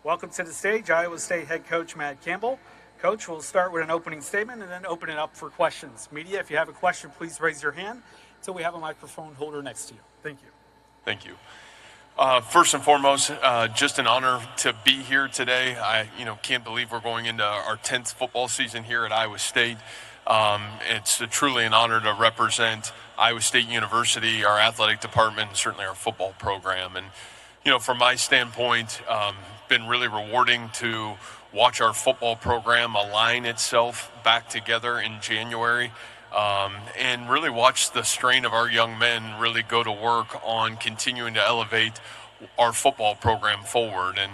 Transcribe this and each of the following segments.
Welcome to the stage, Iowa State head coach Matt Campbell. Coach, we'll start with an opening statement and then open it up for questions. Media, if you have a question, please raise your hand until we have a microphone holder next to you. Thank you. Thank you. First and foremost, just an honor to be here today. I can't believe we're going into our 10th football season here at Iowa State. It's truly an honor to represent Iowa State University, our athletic department, and certainly our football program. And, from my standpoint, been really rewarding to watch our football program align itself back together in January. And really watch the strain of our young men really go to work on continuing to elevate our football program forward. And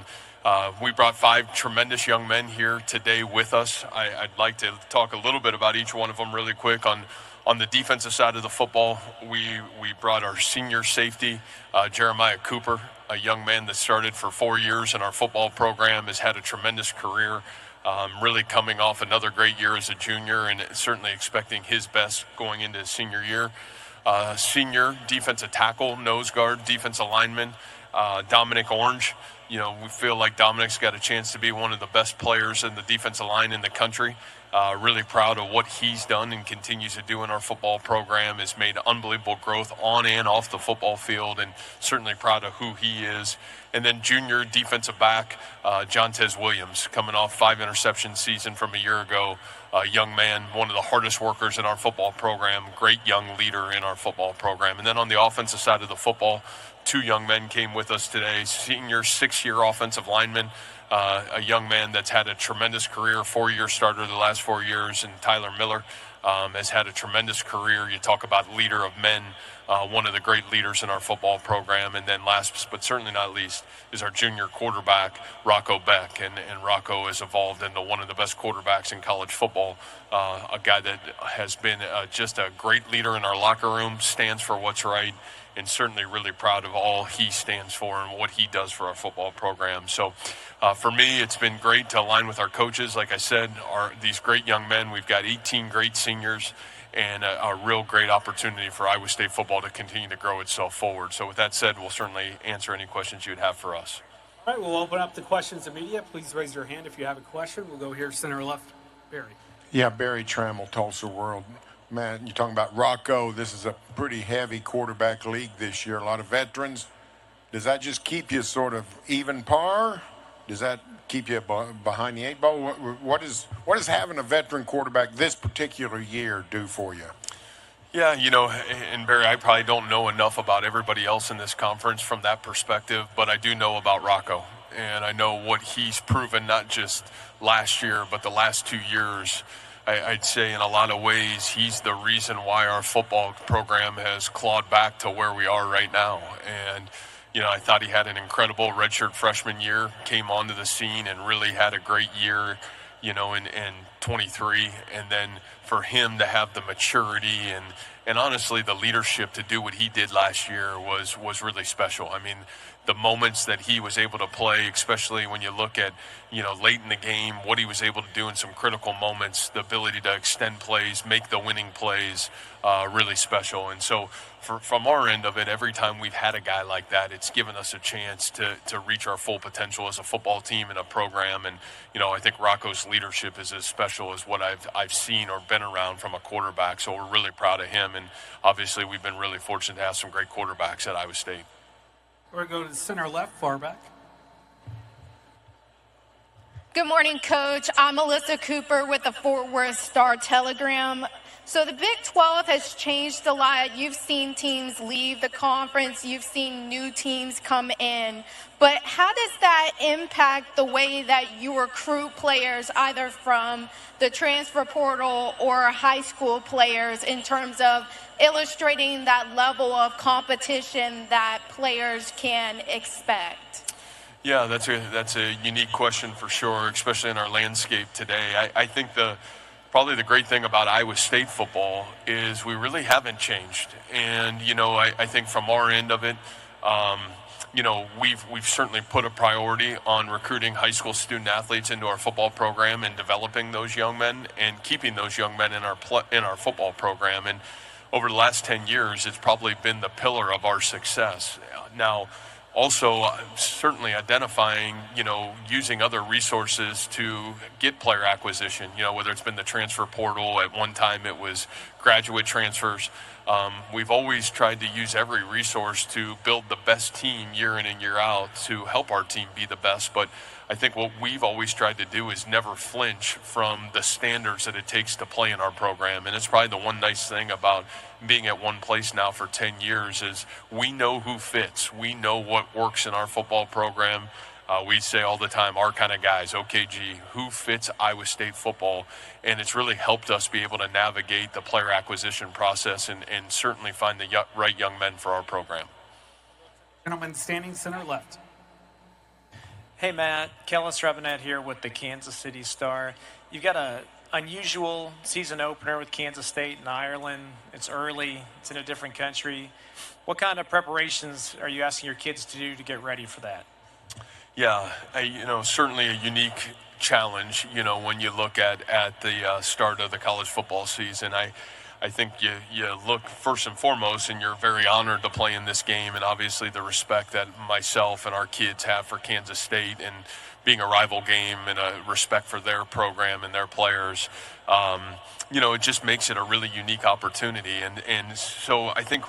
we brought 5 tremendous young men here today with us. I'd like to talk a little bit about each one of them really quick. On the defensive side of the football, we brought our senior safety, Jeremiah Cooper, a young man that started for 4 years in our football program, has had a tremendous career. Really coming off another great year as a junior and certainly expecting his best going into his senior year. Senior defensive tackle, nose guard, defensive lineman, Dominic Orange. We feel like Dominic's got a chance to be one of the best players in the defensive line in the country. Really proud of what he's done and continues to do in our football program. Has made unbelievable growth on and off the football field, and certainly proud of who he is. And then junior defensive back, Jontez Williams, coming off 5 interception season from a year ago. Young man, one of the hardest workers in our football program, great young leader in our football program. And then on the offensive side of the football, 2 young men came with us today. Senior 6-year offensive lineman, a young man that's had a tremendous career, 4-year starter the last 4 years, and Tyler Miller has had a tremendous career. You talk about leader of men, one of the great leaders in our football program. And then last but certainly not least is our junior quarterback, Rocco Beck. And Rocco has evolved into one of the best quarterbacks in college football, a guy that has been just a great leader in our locker room, stands for what's right, and certainly really proud of all he stands for and what he does for our football program. So for me, it's been great to align with our coaches. Like I said, these great young men. We've got 18 great seniors and a real great opportunity for Iowa State football to continue to grow itself forward. So with that said, we'll certainly answer any questions you'd have for us. All right, we'll open up the questions to media. Please raise your hand if you have a question. We'll go here, center left. Barry. Yeah, Barry Trammell, Tulsa World. Man, you're talking about Rocco. This is a pretty heavy quarterback league this year. A lot of veterans. Does that just keep you sort of even par? Does that keep you behind the 8 ball? What is having a veteran quarterback this particular year do for you? Yeah, and Barry, I probably don't know enough about everybody else in this conference from that perspective, but I do know about Rocco. And I know what he's proven, not just last year, but the last 2 years. I'd say in a lot of ways, he's the reason why our football program has clawed back to where we are right now. And, I thought he had an incredible redshirt freshman year, came onto the scene and really had a great year, in 23. And then for him to have the maturity and honestly the leadership to do what he did last year was really special. I mean, the moments that he was able to play, especially when you look at, late in the game, what he was able to do in some critical moments, the ability to extend plays, make the winning plays, really special. And so from our end of it, every time we've had a guy like that, it's given us a chance to reach our full potential as a football team and a program. And, I think Rocco's leadership is as special as what I've seen or been around from a quarterback. So we're really proud of him. And obviously we've been really fortunate to have some great quarterbacks at Iowa State. We're going to go to the center left, far back. Good morning, Coach. I'm Melissa Cooper with the Fort Worth Star-Telegram. So the Big 12 has changed a lot. You've seen teams leave the conference. You've seen new teams come in. But how does that impact the way that you recruit players, either from the transfer portal or high school players, in terms of illustrating that level of competition that players can expect? Yeah, that's a unique question for sure, especially in our landscape today. I think probably the great thing about Iowa State football is we really haven't changed. And, I think from our end of it, we've certainly put a priority on recruiting high school student athletes into our football program and developing those young men and keeping those young men in our football program. And over the last 10 years, it's probably been the pillar of our success. Now, Also, certainly identifying, using other resources to get player acquisition, whether it's been the transfer portal. At one time it was graduate transfers. We've always tried to use every resource to build the best team year in and year out to help our team be the best. But I think what we've always tried to do is never flinch from the standards that it takes to play in our program. And it's probably the one nice thing about being at one place now for 10 years is we know who fits. We know what works in our football program. We say all the time, our kind of guys, OKG, who fits Iowa State football. And it's really helped us be able to navigate the player acquisition process and certainly find the right young men for our program. Gentleman standing center left. Hey, Matt. Kellis Revenet here with the Kansas City Star. You've got an unusual season opener with Kansas State and Ireland. It's early. It's in a different country. What kind of preparations are you asking your kids to do to get ready for that? Yeah, certainly a unique challenge, when you look at the start of the college football season. I think you look first and foremost, and you're very honored to play in this game, and obviously the respect that myself and our kids have for Kansas State and being a rival game and a respect for their program and their players. It just makes it a really unique opportunity. And so I think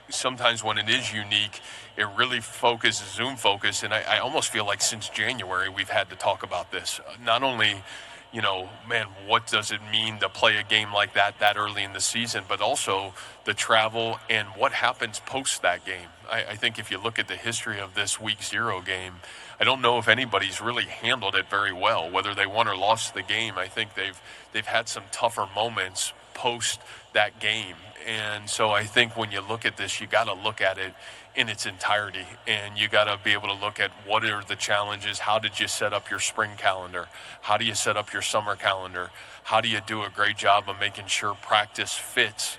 sometimes when it is unique, it really Zoom focus. And I almost feel like since January, we've had to talk about this. Not only, what does it mean to play a game like that early in the season, but also the travel and what happens post that game. I think if you look at the history of this week 0 game, I don't know if anybody's really handled it very well, whether they won or lost the game. I think they've had some tougher moments post that game. And so I think when you look at this, you got to look at it in its entirety, and you got to be able to look at what are the challenges. How did you set up your spring calendar? How do you set up your summer calendar? How do you do a great job of making sure practice fits,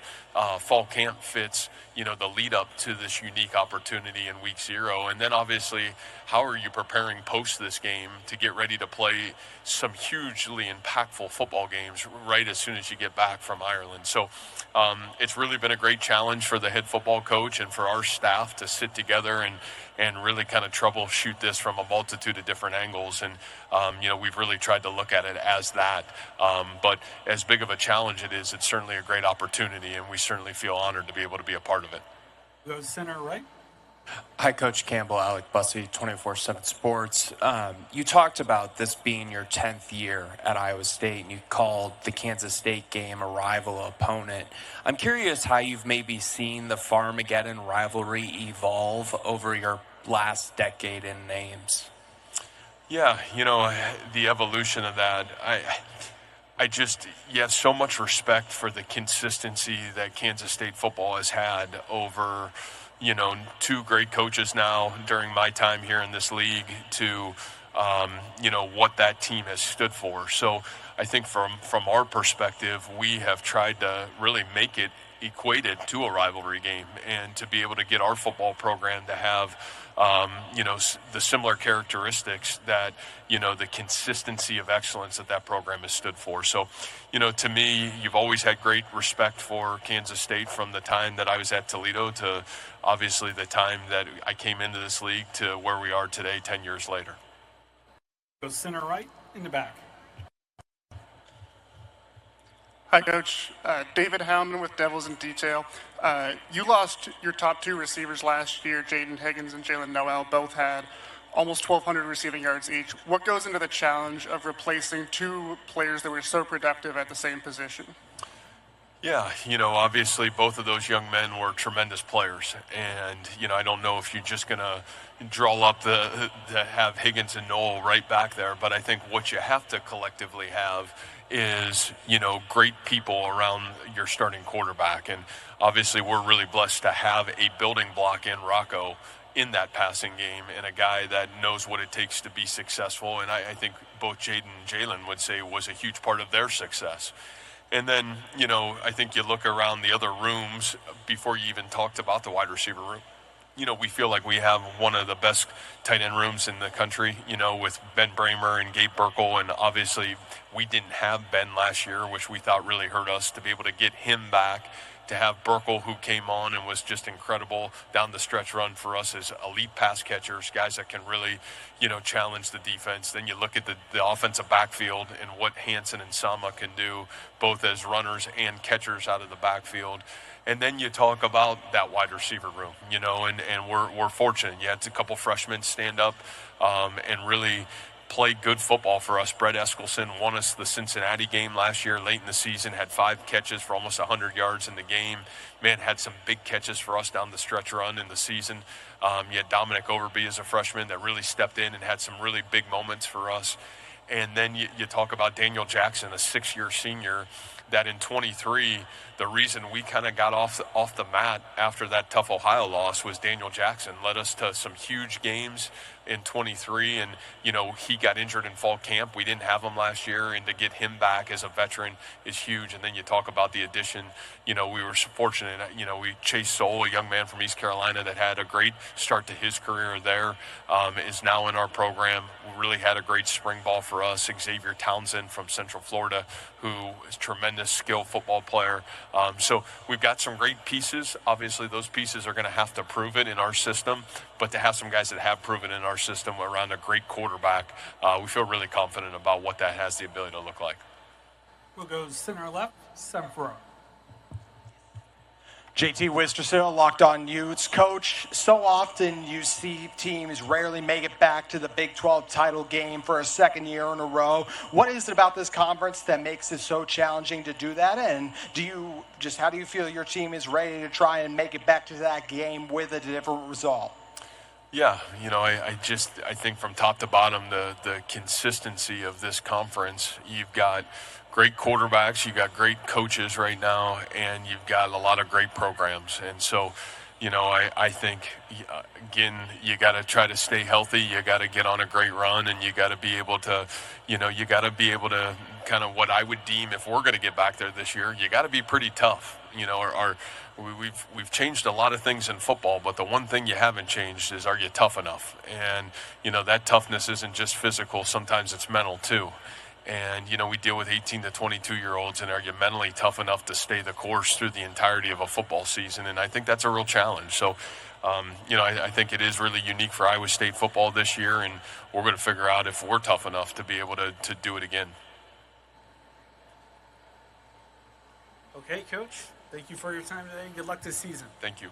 fall camp fits, the lead up to this unique opportunity in week 0? And then obviously, how are you preparing post this game to get ready to play some hugely impactful football games right as soon as you get back from Ireland? So it's really been a great challenge for the head football coach and for our staff to sit together and really kind of troubleshoot this from a multitude of different angles. And, we've really tried to look at it as that. But as big of a challenge it is, it's certainly a great opportunity, and we certainly feel honored to be able to be a part of it. Go center right. Hi, Coach Campbell, Alec Bussey, 24/7 Sports. You talked about this being your 10th year at Iowa State, and you called the Kansas State game a rival opponent. I'm curious how you've maybe seen the Farmageddon rivalry evolve over your last decade in names. Yeah, the evolution of that, I just, so much respect for the consistency that Kansas State football has had over, 2 great coaches now during my time here in this league to, what that team has stood for. So I think from our perspective, we have tried to really make it equated to a rivalry game and to be able to get our football program to have the similar characteristics that, the consistency of excellence that program has stood for. So, to me, you've always had great respect for Kansas State from the time that I was at Toledo to obviously the time that I came into this league to where we are today, 10 years later. Go center right in the back. Hi, Coach. David Howman with Devils in Detail. You lost your top 2 receivers last year. Jaden Higgins and Jalen Noel both had almost 1,200 receiving yards each. What goes into the challenge of replacing 2 players that were so productive at the same position? Yeah, obviously both of those young men were tremendous players. And, I don't know if you're just going to draw up to have Higgins and Noel right back there. But I think what you have to collectively have is, great people around your starting quarterback. And obviously we're really blessed to have a building block in Rocco in that passing game and a guy that knows what it takes to be successful. And I think both Jaden and Jalen would say was a huge part of their success. And then, I think you look around the other rooms before you even talked about the wide receiver room. We feel like we have one of the best tight end rooms in the country, with Ben Bramer and Gabe Burkle. And obviously we didn't have Ben last year, which we thought really hurt us. To be able to get him back to have Burkle, who came on and was just incredible down the stretch run for us as elite pass catchers, guys that can really, challenge the defense. Then you look at the offensive backfield and what Hansen and Sama can do, both as runners and catchers out of the backfield. And then you talk about that wide receiver room, and we're fortunate. You had a couple freshmen stand up and really play good football for us. Brett Eskelson won us the Cincinnati game last year late in the season, had 5 catches for almost 100 yards in the game. Man, had some big catches for us down the stretch run in the season. You had Dominic Overby as a freshman that really stepped in and had some really big moments for us. And then you talk about Daniel Jackson, a 6-year senior, that in 23, the reason we kind of got off the mat after that tough Ohio loss was Daniel Jackson led us to some huge games in 23, and he got injured in fall camp. We didn't have him last year, and to get him back as a veteran is huge. And then you talk about the addition. We were fortunate. We Chase Soul, a young man from East Carolina that had a great start to his career there, is now in our program. We really had a great spring ball for us. Xavier Townsend from Central Florida, who is a tremendous skill football player. So we've got some great pieces. Obviously, those pieces are going to have to prove it in our system, but to have some guys that have proven in our system around a great quarterback, we feel really confident about what that has the ability to look like. We'll go center left, 7th row. JT Wistersill, Locked On Utes. Coach, so often you see teams rarely make it back to the Big 12 title game for a second year in a row. What is it about this conference that makes it so challenging to do that? And how do you feel your team is ready to try and make it back to that game with a different result? Yeah, I think from top to bottom, the consistency of this conference, you've got great quarterbacks, you've got great coaches right now, and you've got a lot of great programs. And so, I think, again, you got to try to stay healthy, you got to get on a great run, and you got to be able to, kind of what I would deem, if we're going to get back there this year, you got to be pretty tough. We've changed a lot of things in football, but the one thing you haven't changed is, are you tough enough? And, that toughness isn't just physical, sometimes it's mental too. And, we deal with 18 to 22-year-olds, and are you mentally tough enough to stay the course through the entirety of a football season? And I think that's a real challenge. So, I think it is really unique for Iowa State football this year, and we're going to figure out if we're tough enough to be able to do it again. Okay, Coach. Thank you for your time today, and good luck this season. Thank you.